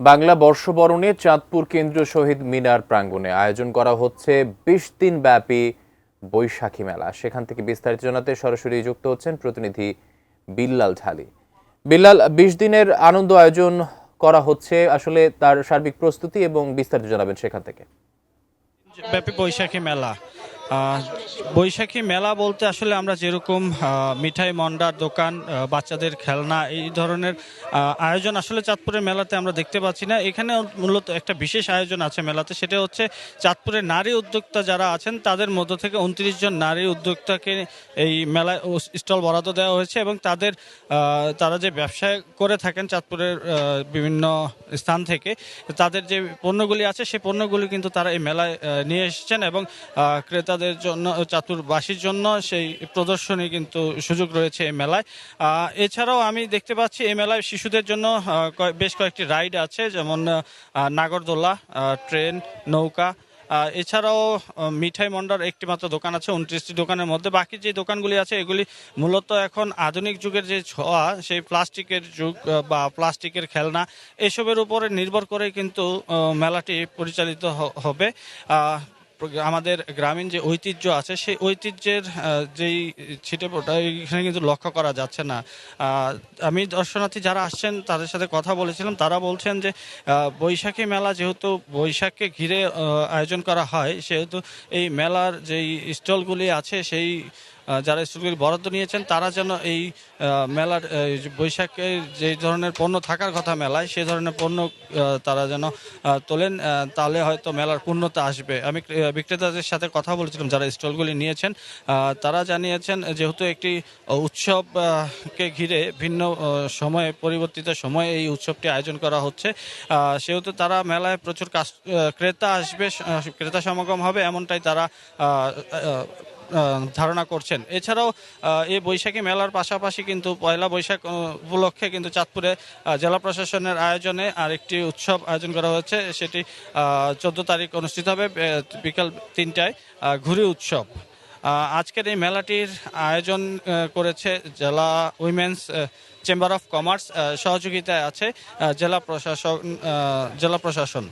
বাংলা বর্ষবরণে চাঁদপুর কেন্দ্রীয় শহীদ মিনার প্রাঙ্গণে আয়োজন করা হচ্ছে ২০ দিন ব্যাপী বৈশাখী মেলা। সেখান থেকে বিস্তারিত জানাতে সরাসরি যুক্ত হচ্ছেন প্রতিনিধি বিল্লাল ঢালি। বিল্লাল, ২০ দিনের আনন্দ আয়োজন করা হচ্ছে, আসলে তার সার্বিক প্রস্তুতি এবং বিস্তারিত জানাবেন সেখান থেকে। ব্যাপী বৈশাখী মেলা। বৈশাখী মেলা বলতে আসলে আমরা যেরকম মিঠাই মন্ডার দোকান, বাচ্চাদের খেলনা, এই ধরনের আয়োজন আসলে চাঁদপুরের মেলাতে আমরা দেখতে পাচ্ছি না। এখানে মূলত একটা বিশেষ আয়োজন আছে মেলাতে, সেটা হচ্ছে চাঁদপুরের নারী উদ্যোক্তা যারা আছেন তাদের মধ্য থেকে ২৯ জন নারী উদ্যোক্তাকে এই মেলায় স্টল বরাদ্দ দেওয়া হয়েছে এবং তারা যে ব্যবসা করে থাকেন চাঁদপুরের বিভিন্ন স্থান থেকে, তাদের যে পণ্যগুলি আছে সেই পণ্যগুলি কিন্তু তারা এই মেলায় নিয়ে এসেছেন এবং ক্রেতাদের জন্য, চাঁদপুরবাসীর জন্য সেই প্রদর্শনী কিন্তু সুযোগ রয়েছে এই মেলায়। এছাড়াও আমি দেখতে পাচ্ছি এই মেলায় শিশুদের জন্য বেশ কয়েকটি রাইড আছে, যেমন নাগরদোলা, ট্রেন, নৌকা। এছাড়াও মিঠাই মন্ডার একটি মাত্র দোকান আছে ২৯টি দোকানের মধ্যে। বাকি যে দোকানগুলি আছে এগুলি মূলত এখন আধুনিক যুগের যে ছোঁয়া, সেই প্লাস্টিকের যুগ বা প্লাস্টিকের খেলনা, এসবের উপরে নির্ভর করে কিন্তু মেলাটি পরিচালিত হবে। আমাদের গ্রামীণ যে ঐতিহ্য আছে সেই ঐতিহ্যের যেই ছিটেফোঁটা এখানে কিন্তু লক্ষ্য করা যাচ্ছে না। আমি দর্শনার্থী যারা আসছেন তাদের সাথে কথা বলেছিলাম, তারা বলছেন যে বৈশাখী মেলা যেহেতু বৈশাখকে ঘিরে আয়োজন করা হয়, সেহেতু এই মেলার যেই স্টলগুলি আছে সেই যারা স্টলগুলি বরাদ্দ নিয়েছেন তারা যেন এই মেলার বৈশাখের যে ধরনের পণ্য থাকার কথা মেলায়, সেই ধরনের পণ্য তারা যেন তোলেন, তাহলে হয়তো মেলার পূর্ণতা আসবে। আমি বিক্রেতাদের সাথে কথা বলেছিলাম যারা স্টলগুলি নিয়েছেন, তারা জানিয়েছেন যেহেতু একটি উৎসবকে ঘিরে ভিন্ন সময়ে, পরিবর্তিত সময়ে এই উৎসবটি আয়োজন করা হচ্ছে, সেহেতু তারা মেলায় প্রচুর ক্রেতা আসবে, ক্রেতা সমাগম হবে, এমনটাই তারা ধারণা করছেন। এছাড়াও এই বৈশাখী মেলার পাশাপাশি কিন্তু পয়লা বৈশাখ উপলক্ষে কিন্তু চাঁদপুরে জেলা প্রশাসনের আয়োজনে আরেকটি উৎসব আয়োজন করা হয়েছে, সেটি 14 তারিখ অনুষ্ঠিত হবে বিকাল ৩টায়, ঘুড়ি উৎসব। আজকের এই মেলাটির আয়োজন করেছে জেলা উইমেন্স চেম্বার অফ কমার্স, সহযোগিতায় আছে জেলা প্রশাসন।